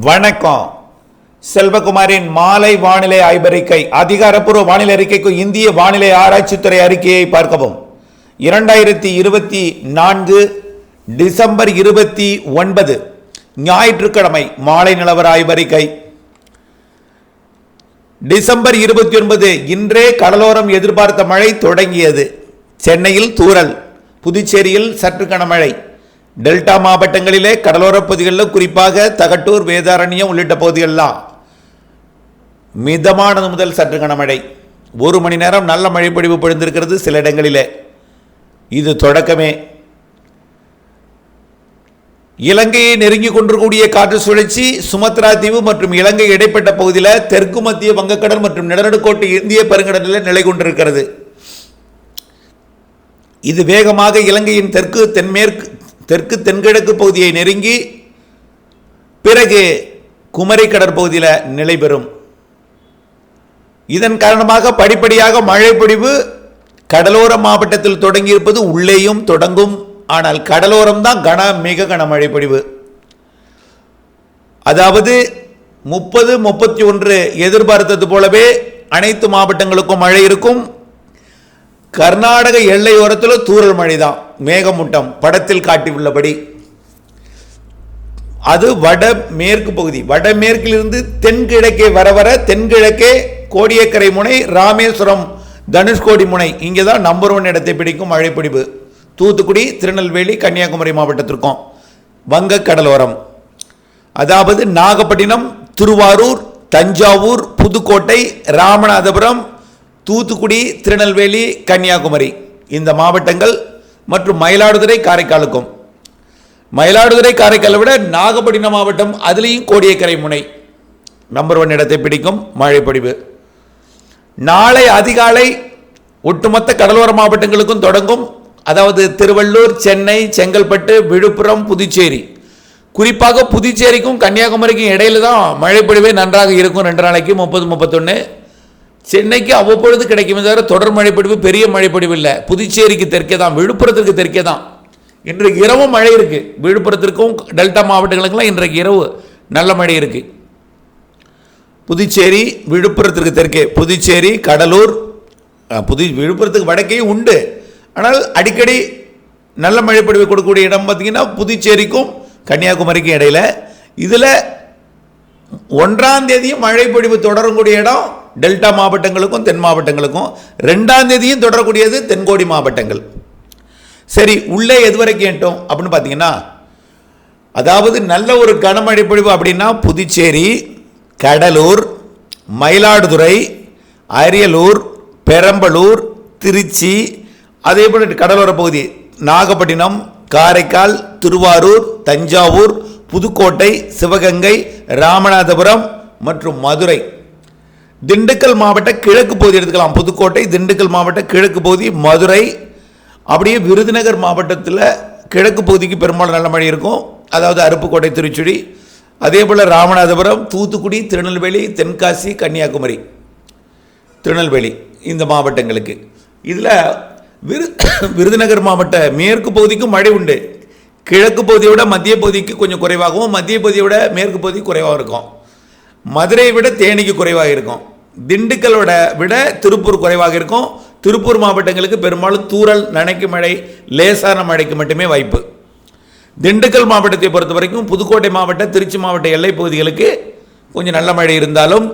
வணக்கம். செல்வகுமாரின் மாலை வானிலை ஆய்வறிக்கை. அதிகாரப்பூர்வ வானிலை அறிக்கைக்கு இந்திய வானிலை ஆராய்ச்சித்துறை அறிக்கையை பார்க்கவும். 2024 டிசம்பர் 29 ஞாயிற்றுக்கிழமை மாலை நிலவர ஆய்வறிக்கை. டிசம்பர் 29 இன்றே கடலோரம் எதிர்பார்த்த மழை தொடங்கியது. சென்னையில் தூறல், புதுச்சேரியில் சற்று கனமழை. டெல்டா மாவட்டங்களிலே கடலோர பகுதிகளில் குறிப்பாக தகட்டூர், வேதாரண்யம் உள்ளிட்ட பகுதிகளெல்லாம் மிதமானது முதல் சற்று கனமழை. 1 மணி நேரம் நல்ல மழை பொழிவு பொழிந்திருக்கிறது சில இடங்களிலே. இது தொடக்கமே. இலங்கையை நெருங்கி கொண்டிருக்கூடிய காற்று சுழற்சி சுமத்ரா தீவு மற்றும் இலங்கை இடைப்பட்ட பகுதியில் தெற்கு மத்திய வங்கக்கடல் மற்றும் நிலநடுக்கோட்டு இந்திய பெருங்கடலில் நிலை கொண்டிருக்கிறது. இது வேகமாக இலங்கையின் தெற்கு தென்கிழக்கு பகுதியை நெருங்கி பிறகு குமரி கடற்பகுதியில் நிலை பெறும். இதன் காரணமாக படிப்படியாக மழை பொழிவு கடலோர மாவட்டத்தில் தொடங்கியிருப்பது உள்ளேயும் தொடங்கும். ஆனால் கடலோரம் தான் மிக கனமழை பொழிவு. அதாவது 30-31 எதிர்பார்த்தது போலவே அனைத்து மாவட்டங்களுக்கும் மழை இருக்கும். கர்நாடக எல்லையோரத்தில் தூறல் மழை தான், மேகமூட்டம் படத்தில் காட்டியுள்ளபடி. அது வடமேற்கு பகுதி. வடமேற்கிலிருந்து தென்கிழக்கே வர தென்கிழக்கே கோடியக்கரை முனை, ராமேஸ்வரம், தனுஷ்கோடி முனை, இங்கே தான் நம்பர் 1 இடத்தை பிடிக்கும் மழை பொழிவு. தூத்துக்குடி, திருநெல்வேலி, கன்னியாகுமரி மாவட்டத்திற்கும் வங்க கடலோரம். அதாவது நாகப்பட்டினம், திருவாரூர், தஞ்சாவூர், புதுக்கோட்டை, ராமநாதபுரம், தூத்துக்குடி, திருநெல்வேலி, கன்னியாகுமரி இந்த மாவட்டங்கள் மற்றும் மயிலாடுதுறை, காரைக்காலுக்கும். மயிலாடுதுறை, காரைக்காலை விட நாகப்பட்டினம் மாவட்டம், அதுலேயும் கோடியக்கரை முனை நம்பர் 1 இடத்தை பிடிக்கும் மழை பொழிவு. நாளை அதிகாலை ஒட்டுமொத்த கடலோர மாவட்டங்களுக்கும் தொடங்கும். அதாவது திருவள்ளூர், சென்னை, செங்கல்பட்டு, விழுப்புரம், புதுச்சேரி. குறிப்பாக புதுச்சேரிக்கும் கன்னியாகுமரிக்கும் இடையில தான் மழை பொழிவே நன்றாக இருக்கும். 2 நாளைக்கு 30-31. சென்னைக்கு அவ்வப்பொழுது கிடைக்கும். தவிர தொடர் மழைப்பொழிவு, பெரிய மழைப்பொழிவு இல்லை. புதுச்சேரிக்கு தெற்கே தான், விழுப்புரத்திற்கு தெற்கே தான். இன்றைக்கு இரவும் மழை இருக்கு. விழுப்புரத்திற்கும் டெல்டா மாவட்டங்களுக்கெல்லாம் இன்றைக்கு இரவு நல்ல மழை இருக்கு. புதுச்சேரி, விழுப்புரத்திற்கு தெற்கே, புதுச்சேரி, கடலூர், விழுப்புரத்துக்கு வடக்கே உண்டு. ஆனால் அடிக்கடி நல்ல மழைப்பொழிவு கொடுக்கக்கூடிய இடம் பார்த்தீங்கன்னா புதுச்சேரிக்கும் கன்னியாகுமரிக்கும் இடையில. இதில் 1ஆம் தேதியும் மழை பொழிவு தொடரக்கூடிய இடம் டெல்டா மாவட்டங்களுக்கும் தென் மாவட்டங்களுக்கும். 2ஆம் தேதியும் தொடரக்கூடியது தென்கோடி மாவட்டங்கள். சரி, உள்ளே எதுவரைக்கும் ஏட்டோம் அப்படின்னு பார்த்தீங்கன்னா, அதாவது நல்ல ஒரு கனமழை பொழிவு அப்படின்னா புதுச்சேரி, கடலூர், மயிலாடுதுறை, அரியலூர், பெரம்பலூர், திருச்சி, அதே போல் கடலோர பகுதி நாகப்பட்டினம், காரைக்கால், திருவாரூர், தஞ்சாவூர், புதுக்கோட்டை, சிவகங்கை, ராமநாதபுரம் மற்றும் மதுரை. திண்டுக்கல் மாவட்ட கிழக்கு பகுதி எடுத்துக்கலாம். புதுக்கோட்டை, திண்டுக்கல் மாவட்ட கிழக்கு பகுதி, மதுரை, அப்படியே விருதுநகர் மாவட்டத்தில் கிழக்கு பகுதிக்கு பெரும்பாலும் நல்ல மழை இருக்கும். அதாவது அருப்புக்கோட்டை, திருச்சுழி, அதே போல் ராமநாதபுரம், தூத்துக்குடி, திருநெல்வேலி, தென்காசி, கன்னியாகுமரி, திருநெல்வேலி இந்த மாவட்டங்களுக்கு. இதில் விருதுநகர் மாவட்ட மேற்கு பகுதிக்கும் மழை உண்டு. கிழக்கு பகுதியை விட மத்திய பகுதிக்கு கொஞ்சம் குறைவாகவும், மத்திய பகுதியை விட மேற்கு பகுதி குறைவாக இருக்கும். மதுரையை விட தேனிக்கு குறைவாக இருக்கும். திண்டுக்கலோட விட திருப்பூர் குறைவாக இருக்கும். திருப்பூர் மாவட்டங்களுக்கு பெரும்பாலும் தூறல், நனைக்கு மழை, லேசான மழைக்கு மட்டுமே வாய்ப்பு. திண்டுக்கல் மாவட்டத்தை பொறுத்த வரைக்கும் புதுக்கோட்டை மாவட்ட, திருச்சி மாவட்ட எல்லை பகுதிகளுக்கு கொஞ்சம் நல்ல மழை இருந்தாலும்,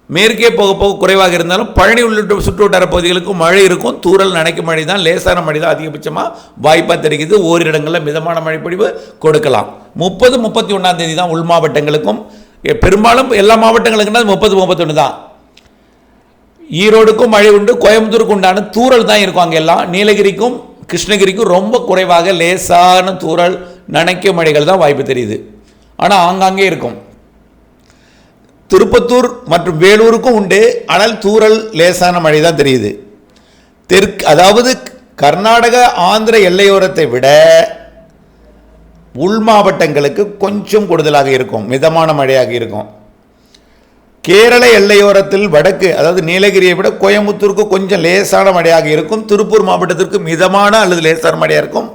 மேற்கே போக போக குறைவாக இருந்தாலும், பழனி உள்ளிட்ட சுற்றுவட்டார பகுதிகளுக்கும் மழை இருக்கும். தூறல், நனைக்கு மழை தான், லேசான மழை தான் அதிகபட்சமாக வாய்ப்பாக தெரிகிறது. ஓரிரு இடங்களில் மிதமான மழை பொழிவு கொடுக்கலாம். 30-31ஆம் தேதி தான் உள் மாவட்டங்களுக்கும். பெரும்பாலும் எல்லா மாவட்டங்களுக்குன்னா 30-31 தான். ஈரோடுக்கும் மழை உண்டு, கோயம்புத்தூருக்கு உண்டான தூறல் தான் இருக்கும். அங்கே எல்லாம் நீலகிரிக்கும் கிருஷ்ணகிரிக்கும் ரொம்ப குறைவாக லேசான தூறல், நனைக்க மழைகள் தான் வாய்ப்பு தெரியுது. ஆனால் ஆங்காங்கே இருக்கும். திருப்பத்தூர் மற்றும் வேலூருக்கும் உண்டு. ஆனால் தூறல், லேசான மழை தான் தெரியுது. அதாவது கர்நாடக, ஆந்திர எல்லையோரத்தை விட உள் மாவட்டங்களுக்கு கொஞ்சம் கூடுதலாக இருக்கும், மிதமான மழையாக இருக்கும். கேரள எல்லையோரத்தில் வடக்கு, அதாவது நீலகிரியை விட கோயம்புத்தூருக்கு கொஞ்சம் லேசான மழையாக இருக்கும். திருப்பூர் மாவட்டத்திற்கு மிதமான அல்லது லேசான மழையாக இருக்கும்.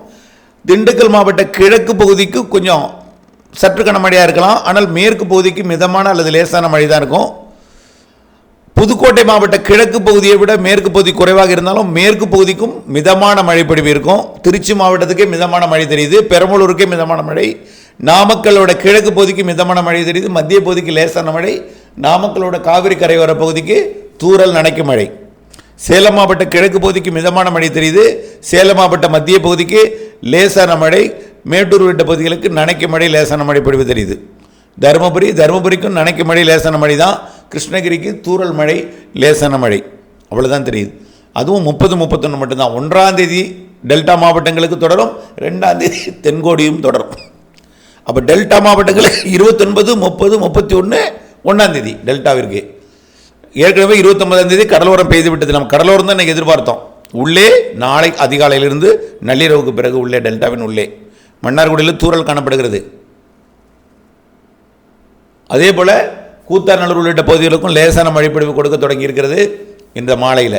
திண்டுக்கல் மாவட்ட கிழக்கு பகுதிக்கு கொஞ்சம் சற்று கனமழையாக இருக்கலாம். ஆனால் மேற்கு பகுதிக்கு மிதமான அல்லது லேசான மழை தான் இருக்கும். புதுக்கோட்டை மாவட்ட கிழக்கு பகுதியை விட மேற்கு பகுதி குறைவாக இருந்தாலும் மேற்கு பகுதிக்கும் மிதமான மழைப்பொழிவு இருக்கும். திருச்சி மாவட்டத்துக்கே மிதமான மழை தெரியுது, பெரம்பலூருக்கே மிதமான மழை, நாமக்கலோட கிழக்கு பகுதிக்கு மிதமான மழை தெரியுது, மத்திய பகுதிக்கு லேசான மழை, நாமக்கலோட காவிரி கரையோர பகுதிக்கு தூறல் நனைக்கும் மழை, சேலம் மாவட்ட கிழக்கு பகுதிக்கு மிதமான மழை தெரியுது, சேலம் மாவட்ட மத்திய பகுதிக்கு லேசான மழை, மேட்டூர் உள்ளிட்ட பகுதிகளுக்கு நனைக்கும் மழை லேசான மழை பொழிவு தெரியுது. தருமபுரிக்கும் நனைக்கும் மழை லேசான மழை தான், கிருஷ்ணகிரிக்கு தூறல் மழை லேசான மழை, அவ்வளோதான் தெரியுது. அதுவும் 30-31 மட்டும்தான். 1ஆம் தேதி டெல்டா மாவட்டங்களுக்கு தொடரும், 2ஆம் தேதி தென்கோடியும் தொடரும். அப்போ டெல்டா மாவட்டங்களுக்கு 29, 30, 31 1ஆம் தேதி டெல்டாவிற்கு. ஏற்கனவே 29ஆம் தேதி கடலோரம் பெய்து விட்டது. நம்ம கடலோரம் தான் இன்றைக்கி எதிர்பார்த்தோம். உள்ளே நாளை அதிகாலையிலிருந்து நள்ளிரவுக்கு பிறகு உள்ளே டெல்டாவின் உள்ளே மன்னார்குடியில் தூறல் காணப்படுகிறது. அதே போல் கூத்தாநல்லூர் உள்ளிட்ட பகுதிகளுக்கும் லேசான மழைப்பொழிவு கொடுக்க தொடங்கி இருக்கிறது இந்த மாலையில்.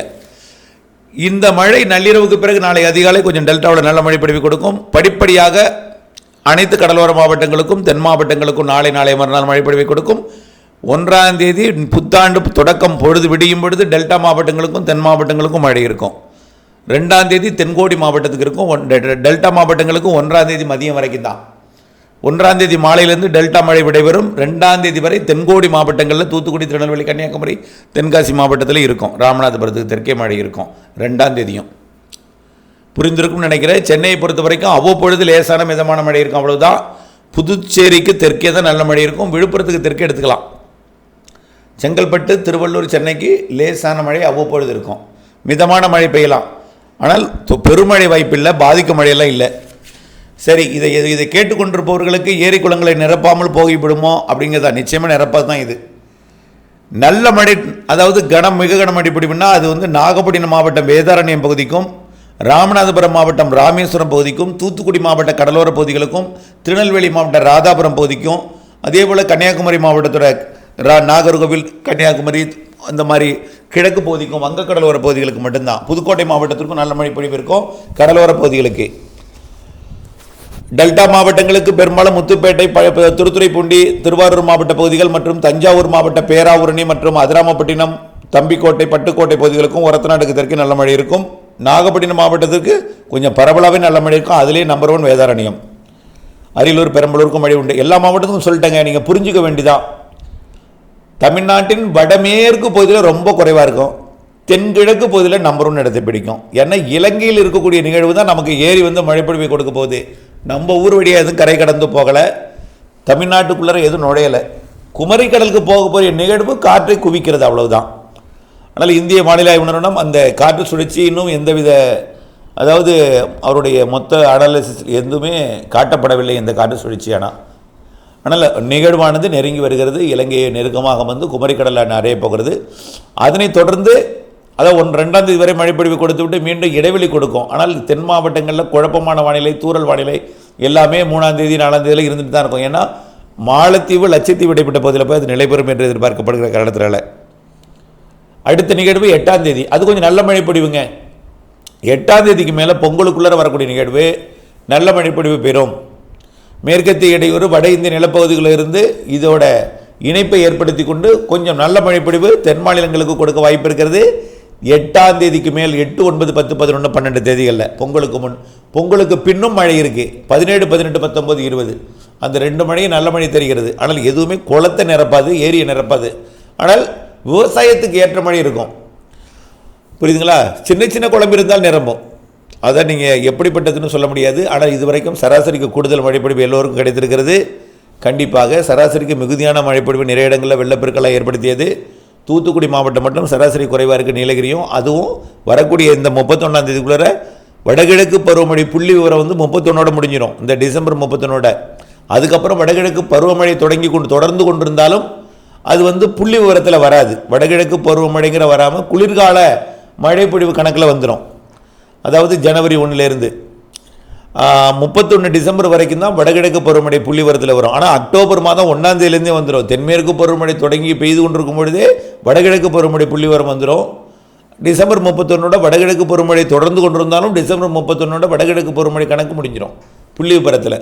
இந்த மழை நள்ளிரவுக்கு பிறகு நாளை அதிகாலை கொஞ்சம் டெல்டாவில் நல்ல மழைப்பொழிவு கொடுக்கும். படிப்படியாக அனைத்து கடலோர மாவட்டங்களுக்கும் தென் மாவட்டங்களுக்கும் நாளை மறுநாள் மழைப்பொழிவை கொடுக்கும். 1ஆம் தேதி புத்தாண்டு தொடக்கம் பொழுது விடியும் பொழுது டெல்டா மாவட்டங்களுக்கும் தென் மாவட்டங்களுக்கும் மழை இருக்கும். 2ஆம் தேதி தென்கோடி மாவட்டத்துக்கு இருக்கும். டெல்டா மாவட்டங்களுக்கும் 1ஆம் தேதி மதியம் வரைக்கும் தான். 1ஆம் தேதி மாலையிலிருந்து டெல்டா மழை விடைபெறும். 2ஆம் தேதி வரை தென்கோடி மாவட்டங்களில் தூத்துக்குடி, திருநெல்வேலி, கன்னியாகுமரி, தென்காசி மாவட்டத்தில் இருக்கும். ராமநாதபுரத்துக்கு தெற்கே மழை இருக்கும் 2ஆம் தேதியும். புரிந்திருக்கும்னு நினைக்கிறேன். சென்னையை பொறுத்த வரைக்கும் அவ்வப்பொழுது லேசான மிதமான மழை இருக்கும், அவ்வளவுதான். புதுச்சேரிக்கு தெற்கே தான் நல்ல மழை இருக்கும். விழுப்புரத்துக்கு தெற்கே எடுத்துக்கலாம். செங்கல்பட்டு, திருவள்ளூர், சென்னைக்கு லேசான மழை அவ்வப்பொழுது இருக்கும். மிதமான மழை பெய்யலாம், ஆனால் பெருமழை வாய்ப்பில்லை, பாதிக்கும் மழையெல்லாம் இல்லை. சரி, இதை கேட்டுக்கொண்டிருப்பவர்களுக்கு ஏரி குளங்களை நிரப்பாமல் போகிவிடுமோ அப்படிங்கிறதா? நிச்சயமாக நிரப்பாது தான். இது நல்ல மழை, அதாவது மிக கனமழை பிடிப்புனா அது நாகப்பட்டினம் மாவட்டம் வேதாரண்யம் பகுதிக்கும், ராமநாதபுரம் மாவட்டம் ராமேஸ்வரம் பகுதிக்கும், தூத்துக்குடி மாவட்ட கடலோர பகுதிகளுக்கும், திருநெல்வேலி மாவட்ட ராதாபுரம் பகுதிக்கும், அதே போல் கன்னியாகுமரி மாவட்டத்தோட நாகர்கோவில், கன்னியாகுமரி அந்த மாதிரி கிழக்கு பகுதிக்கும், வங்கக்கடலோர பகுதிகளுக்கு மட்டும்தான். புதுக்கோட்டை மாவட்டத்திற்கும் நல்ல மழை பொழிவு இருக்கும். கடலோர பகுதிகளுக்கு, டெல்டா மாவட்டங்களுக்கு பெரும்பாலும் முத்துப்பேட்டை, திருத்துறைப்பூண்டி, திருவாரூர் மாவட்ட பகுதிகள் மற்றும் தஞ்சாவூர் மாவட்ட பேராவூரணி மற்றும் அதிராமப்பட்டினம், தம்பிக்கோட்டை, பட்டுக்கோட்டை பகுதிகளுக்கும் ஒரத்தநாட்டுக்கு தெற்கு நல்ல மழை இருக்கும். நாகப்பட்டினம் மாவட்டத்திற்கு கொஞ்சம் பரவலாகவே நல்ல மழை இருக்கும். அதிலே நம்பர் 1 வேதாரண்யம். அரியலூர், பெரம்பலூருக்கும் மழை உண்டு. எல்லா மாவட்டத்துக்கும் சொல்லிட்டேங்க, நீங்கள் புரிஞ்சுக்க வேண்டியதான். தமிழ்நாட்டின் வடமேற்கு பகுதியில் ரொம்ப குறைவாக இருக்கும், தென்கிழக்கு பகுதியில் நம்பர் 1 இடத்தை பிடிக்கும். ஏன்னா இலங்கையில் இருக்கக்கூடிய நிகழ்வு தான் நமக்கு ஏறி மழைப்பொழிவை கொடுக்க போகுது. நம்ம ஊர் வழியாக எதுவும் கரை கடந்து போகலை, தமிழ்நாட்டுக்குள்ளே எதுவும் நுழையலை. குமரிக்கடலுக்கு போக போகிற நிகழ்வு காற்றை குவிக்கிறது, அவ்வளவுதான். ஆனால் இந்திய வானிலை ஆய்வு நிறுவனம் அந்த காற்று சுழற்சி இன்னும் எந்தவித, அதாவது அவருடைய மொத்த அனாலிசிஸ் எதுவுமே காட்டப்படவில்லை இந்த காற்று சுழற்சியானா. ஆனால் நிகழ்வானது நெருங்கி வருகிறது, இலங்கையை நெருக்கமாக குமரிக்கடலில் அடைய போகிறது. அதனைத் தொடர்ந்து அதாவது 2ஆம் தேதி வரை மழைப்பொழிவு கொடுத்து விட்டு மீண்டும் இடைவெளி கொடுக்கும். ஆனால் தென் மாவட்டங்களில் குழப்பமான வானிலை, தூறல் வானிலை எல்லாமே 3ஆம் தேதி 4ஆம் தேதியில் இருந்துட்டு தான் இருக்கும். ஏன்னா மாலத்தீவு, லட்சத்தீவு இடைப்பட்ட பகுதியில் போய் அது நிலைபெறும் என்று எதிர்பார்க்கப்படுகிற காரணத்தினால. அடுத்த நிகழ்வு 8ஆம் தேதி, அது கொஞ்சம் நல்ல மழைப்பொழிவுங்க. 8ஆம் தேதிக்கு மேலே பொங்கலுக்குள்ளே வரக்கூடிய நிகழ்வு நல்ல மழைப்பொழிவு பெறும். மேற்கத்திய இடையூறு வட இந்திய நிலப்பகுதிகளில் இருந்து இதோட இணைப்பை ஏற்படுத்தி கொண்டு கொஞ்சம் நல்ல மழைப்பொழிவு தென் மாநிலங்களுக்கு கொடுக்க வாய்ப்பு இருக்கிறது. 8ஆம் தேதிக்கு மேல் 8, 9, 10, 11, 12 தேதிகளில் பொங்கலுக்கு முன், பொங்கலுக்கு பின்னும் மழை இருக்குது. 17, 18, 19, 20 அந்த 2 மழையும் நல்ல மழை தெரிகிறது. ஆனால் எதுவுமே குளத்தை நிரப்பாது, ஏரியை நிரப்பாது. ஆனால் விவசாயத்துக்கு ஏற்ற மழை இருக்கும். புரியுதுங்களா? சின்ன சின்ன குளம் இருந்தால் நிரம்பும். அதை நீங்கள் எப்படிப்பட்டதுன்னு சொல்ல முடியாது. ஆனால் இதுவரைக்கும் சராசரிக்கு கூடுதல் மழைப்பொழிவு எல்லோருக்கும் கிடைத்திருக்கிறது. கண்டிப்பாக சராசரிக்கு மிகுதியான மழைப்பொழிவு நிறைய இடங்களில் வெள்ளப்பெருக்கெல்லாம் ஏற்படுத்தியது. தூத்துக்குடி மாவட்டம் மட்டும் சராசரி குறைவாக இருக்குது, நீலகிரியும். அதுவும் வரக்கூடிய இந்த 31ஆம் தேதிக்குள்ளே வடகிழக்கு பருவமழை புள்ளி விவரம் 31ஓட முடிஞ்சிடும், இந்த டிசம்பர் 31ஓட. அதுக்கப்புறம் வடகிழக்கு பருவமழை தொடர்ந்து கொண்டிருந்தாலும் அது புள்ளி விவரத்தில் வராது. வடகிழக்கு பருவமழைங்கிற வராமல் குளிர்கால மழைப்பொழிவு கணக்கில் வந்துடும். அதாவது ஜனவரி 1லேருந்து 31 டிசம்பர் வரைக்கும் தான் வடகிழக்கு பருவமழை புள்ளி விவரத்தில் வரும். ஆனால் அக்டோபர் மாதம் 1ஆம் தேதியிலேருந்தே வந்துடும். தென்மேற்கு பருவமழை தொடங்கி பெய்து கொண்டிருக்கும் பொழுதே வடகிழக்கு பருவமழை புள்ளி விவரம் வந்துடும். டிசம்பர் 31ஓட வடகிழக்கு பருவமழை தொடர்ந்து கொண்டிருந்தாலும் டிசம்பர் 31ஓட வடகிழக்கு பருவமழை கணக்கு முடிஞ்சிடும் புள்ளி விவரத்தில்.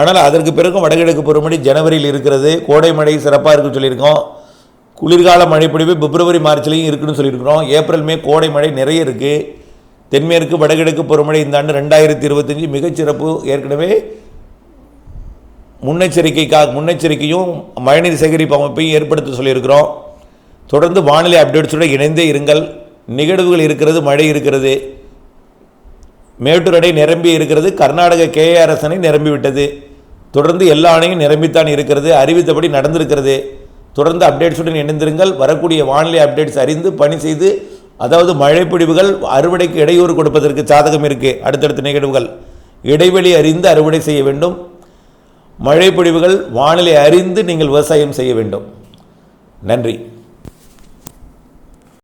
ஆனால் அதற்கு பிறகும் வடகிழக்கு பருவமழை ஜனவரியில் இருக்கிறது. கோடை மழை சிறப்பாக இருக்குன்னு சொல்லியிருக்கோம். குளிர்கால மழைப்பொழிவு பிப்ரவரி மார்ச்லேயும் இருக்குன்னு சொல்லியிருக்கிறோம். ஏப்ரல் மே கோடை மழை நிறைய இருக்குது. தென்மேற்கு வடகிழக்கு பருவமழை இந்த ஆண்டு 2025 மிகச்சிறப்பு. ஏற்கனவே முன்னெச்சரிக்கையும் மழைநீர் சேகரிப்பு அமைப்பையும் ஏற்படுத்த சொல்லியிருக்கிறோம். தொடர்ந்து வானிலை அப்டேட்ஸுடன் இணைந்தே இருங்கள். நிகழ்வுகள் இருக்கிறது, மழை இருக்கிறது. மேட்டூர் அணை நிரம்பி இருக்கிறது. கர்நாடக KRS அணை நிரம்பிவிட்டது. தொடர்ந்து எல்லா அணையும் நிரம்பித்தான் இருக்கிறது. அறிவித்தபடி நடந்திருக்கிறது. தொடர்ந்து அப்டேட்ஸுடன் இணைந்திருங்கள். வரக்கூடிய வானிலை அப்டேட்ஸ் அறிந்து பணி செய்து, அதாவது மழைப்பொழிவுகள் அறுவடைக்கு இடையூறு கொடுப்பதற்கு சாதகம் இருக்குது. அடுத்தடுத்த நிகழ்வுகள் இடைவெளி அறிந்து அறுவடை செய்ய வேண்டும். மழைப்பொழிவுகள் வானிலை அறிந்து நீங்கள் விவசாயம் செய்ய வேண்டும். நன்றி.